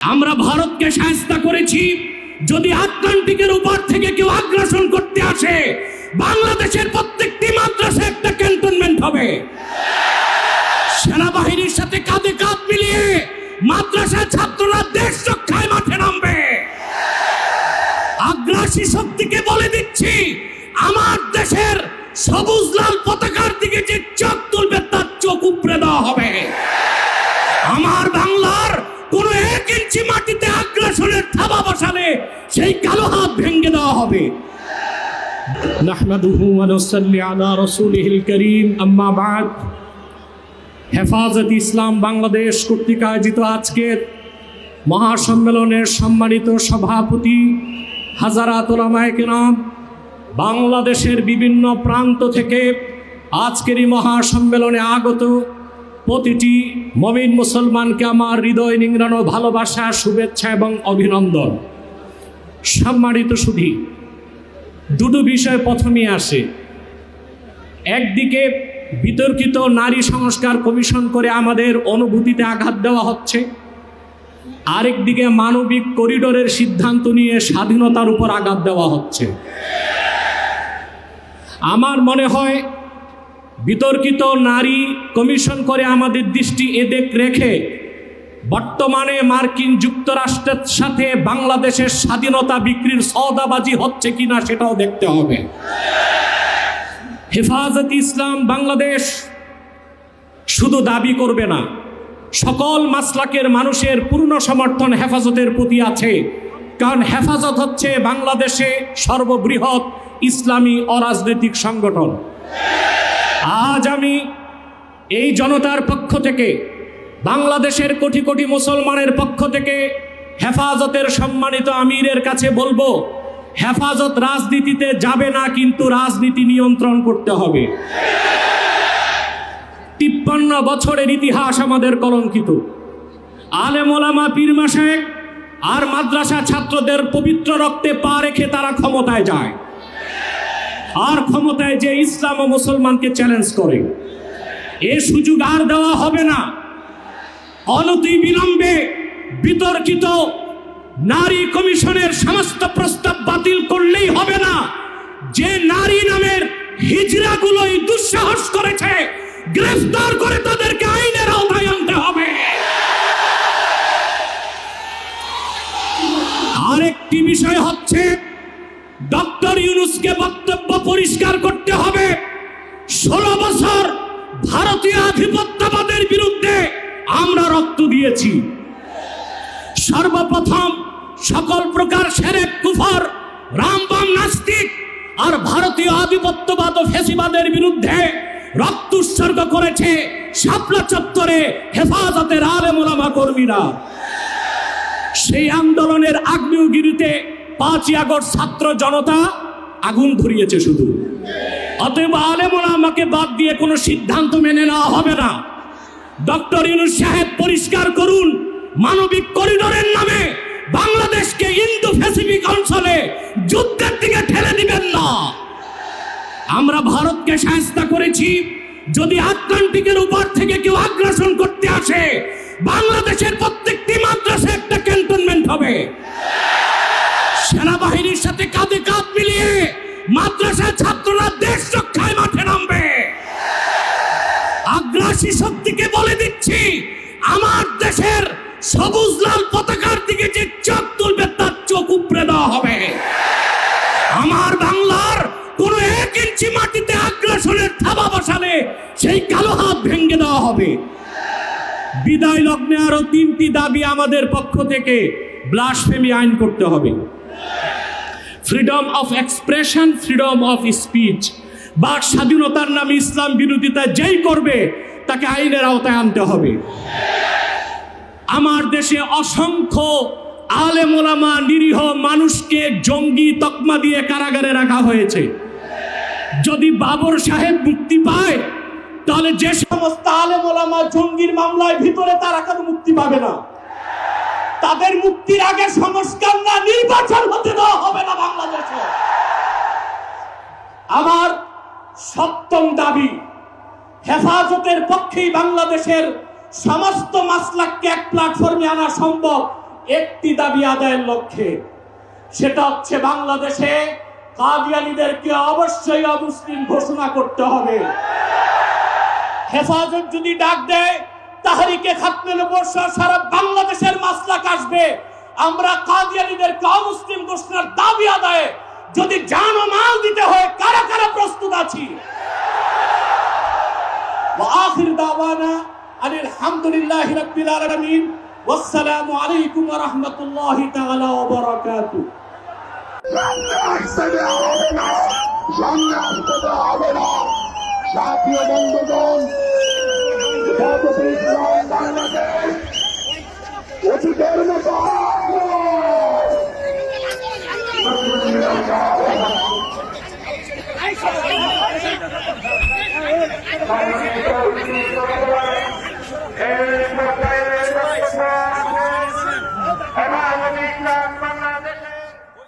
আমরা ভারতকে সাহায্য করেছি। যদি আটলান্টিকের উপর থেকে কেউ আগ্রাসন করতে আসে, বাংলাদেশের প্রত্যেকটি মাদ্রাসা একটা ক্যান্টনমেন্ট হবে। সেনাবাহিনীর সাথে কাঁধে কাঁধ মিলিয়ে মাদ্রাসা ছাত্ররা দেশ রক্ষায় মাঠে নামবে। আগ্রাসী শক্তিকে বলে দিচ্ছি, আমার দেশের সবুজ লাল পতাকার দিকে যে চোখ তুলবে তার চোখ উপড়ে দেওয়া হবে। আমার বাংলার কোন 1 ইঞ্চি মাটিতে আগ্রাসনের থাবা বসালে সেই কালো হাত ভেঙে দেওয়া হবে। নাহমাদুহু ওয়া নুসাল্লি আলা রাসূলিহিল কারীম, আম্মা বাদ। হেফাজত ইসলাম বাংলাদেশ কর্তৃক আয়োজিত আজকের মহাসম্মেলনের সম্মানিত সভাপতি হাজারাত উলামায়ে কেরাম, বাংলাদেশের বিভিন্ন প্রান্ত থেকে আজকের এই মহাসম্মেলনে আগত প্রতিটি মুমিন মুসলমানকে আমার হৃদয় নিংড়ানো ভালোবাসা, শুভেচ্ছা এবং অভিনন্দন। সম্মানিত সুধী, দুটো বিষয় প্রথমেই আসে। একদিকে বিতর্কিত নারী সংস্কার কমিশন করে আমাদের অনুভূতিতে আঘাত দেওয়া হচ্ছে, আরেকদিকে মানবিক করিডোরের সিদ্ধান্ত নিয়ে স্বাধীনতার উপর আঘাত দেওয়া হচ্ছে। আমার মনে হয় বিতর্কিত নারী কমিশন করে আমাদের দৃষ্টি এদিক রেখে বর্তমানে মার্কিন যুক্তরাষ্ট্রের সাথে বাংলাদেশের স্বাধীনতা বিক্রির সওদাবাজি হচ্ছে কিনা সেটাও দেখতে হবে। হেফাজত ইসলাম বাংলাদেশ শুধু দাবি করবে না, সকল মাসলাকের মানুষের পূর্ণ সমর্থন হেফাজতের প্রতি আছে। কারণ হেফাজত হচ্ছে বাংলাদেশে সর্ববৃহৎ ইসলামী অরাজনৈতিক সংগঠন। আজ আমি এই জনতার পক্ষ থেকে, বাংলাদেশের কোটি কোটি মুসলমানের পক্ষ থেকে হেফাজতের সম্মানিত আমিরের কাছে বলবো, হেফাজত রাজনীতিতে যাবে না, কিন্তু রাজনীতি নিয়ন্ত্রণ করতে হবে। 53 বছরের ইতিহাস আমাদের কলঙ্কিত। আলেম ওলামা, পীর মাশায়েখ আর মাদ্রাসা ছাত্রদের পবিত্র রক্তে পা রেখে তারা ক্ষমতায় যায়, আর ক্ষমতায় যে ইসলাম ও মুসলমানকে চ্যালেঞ্জ করে। এ সুযোগ আর দেওয়া হবে না। অনতিবিলম্বে বিতর্কিত নারী কমিশনের সমস্ত প্রস্তাব বাতিল করলেই হবে না। যে নারী নামের হিজড়াগুলোই দুঃসাহস করেছে, গ্রেফতার করে তাদেরকে আইনের আওতায় আনতে হবে। আরেকটি বিষয় হচ্ছে, ডক্টর ইউনূসকে বক্তব্য পরিষ্কার করতে হবে। 16 বছর ভারতীয় আধিপত্যবাদের বিরুদ্ধে আমরা রক্ত দিয়েছি। সর্বপ্রথম সকল প্রকার শিরক, কুফর, রামবাম, নাস্তিক আর ভারতীয় আধিপত্যবাদ ও ফ্যাসিবাদের বিরুদ্ধে রক্ত উৎসর্গ করেছে শাপলা চত্বরে হেফাজতের আলেম ওলামা কর্মীরা। সেই আন্দোলনের আগ্নেয়গিরিতে 5ই আগস্ট ছাত্র জনতা আগুন ধরিয়েছে শুধু। অতএব আলেম ওলামাকে বাদ দিয়ে কোনো সিদ্ধান্ত মেনে নেওয়া হবে না। ডক্টর ইউনূস সাহেব পরিষ্কার করুন, মানবিক করিডোরের নামে বাংলাদেশকে ইন্দো প্যাসিফিক অঞ্চলে যুদ্ধের দিকে ঠেলে দিবেন না। আমরা ভারতকে সাহায্য করেছি। যদি আটলান্টিকের উপর থেকে কেউ আগ্রাসন করতে আসে, বাংলাদেশের প্রত্যেকটি মাদ্রাসা একটা ক্যান্টনমেন্ট হবে। সেনাবাহিনীর সাথে কাঁধে কাঁধ মিলিয়ে মাদ্রাসা ছাত্ররা দেশ রক্ষায় মাঠে নামবে। আগ্রাসী শক্তিকে বলে দিচ্ছি, আমার দেশের সবুজ লাল পতাকার দিকে যে চোখ তুলবে তার চোখ উপড়ে দেওয়া হবে। আমার বাংলার কোন 1 ইঞ্চি মাটিতে আগ্রাসনের থাবা বসালে সেই কালো হাত ভেঙে দেওয়া হবে। বিদায় লগ্নে আরো 3টি দাবি আমাদের পক্ষ থেকে। ব্লাসফেমি আইন করতে হবে, freedom of expression, freedom of speech. বাক স্বাধীনতার নামে ইসলাম বিরোধিতা যেই করবে তাকে আইনের আওতায় আনতে হবে। আমার দেশে অসংখ্য আলেম ওলামা, নিরীহ মানুষকে জঙ্গি তকমা দিয়ে কারাগারে রাখা হয়েছে। যদি বাবর সাহেব মুক্তি পায়, তাহলে যে সমস্ত আলেম ওলামা জঙ্গির মামলায় ভিতরে, তারা কেন মুক্তি পাবে না? তাদের মুক্তির আগে সংস্কার না নির্বাচন হতে দেওয়া হবে না বাংলাদেশে। আমার 7ম দাবি, হেফাজতের পক্ষেই বাংলাদেশের সমস্ত মাসলাককে এক প্ল্যাটফর্মে আনা সম্ভব। একটি দাবি আদায়ের লক্ষ্যে, সেটা হচ্ছে বাংলাদেশে কাদিয়ানীদেরকে অবশ্যই অমুসলিম ঘোষণা করতে হবে। হেফাজত যদি ডাক দেয়, তাহরিকে খাতমে নবুয়্বত সহ সারা বাংলাদেশের মাসলাক আসবে। আমরা কাদিয়ানীদেরকে অমুসলিম ঘোষণার দাবি আদায়ে যদি জান ও মাল দিতে হয়, কারা কারা প্রস্তুত আছি? ওয়া আখির দাওয়ানা আনিল হামদুলিল্লাহি রাব্বিল আলামিন। ওয়াসসালামু আলাইকুম ওয়া রাহমাতুল্লাহি তাআলা ওয়া বারাকাতুহু। জাতীয় বন্ধুগণ, অতীতের মতো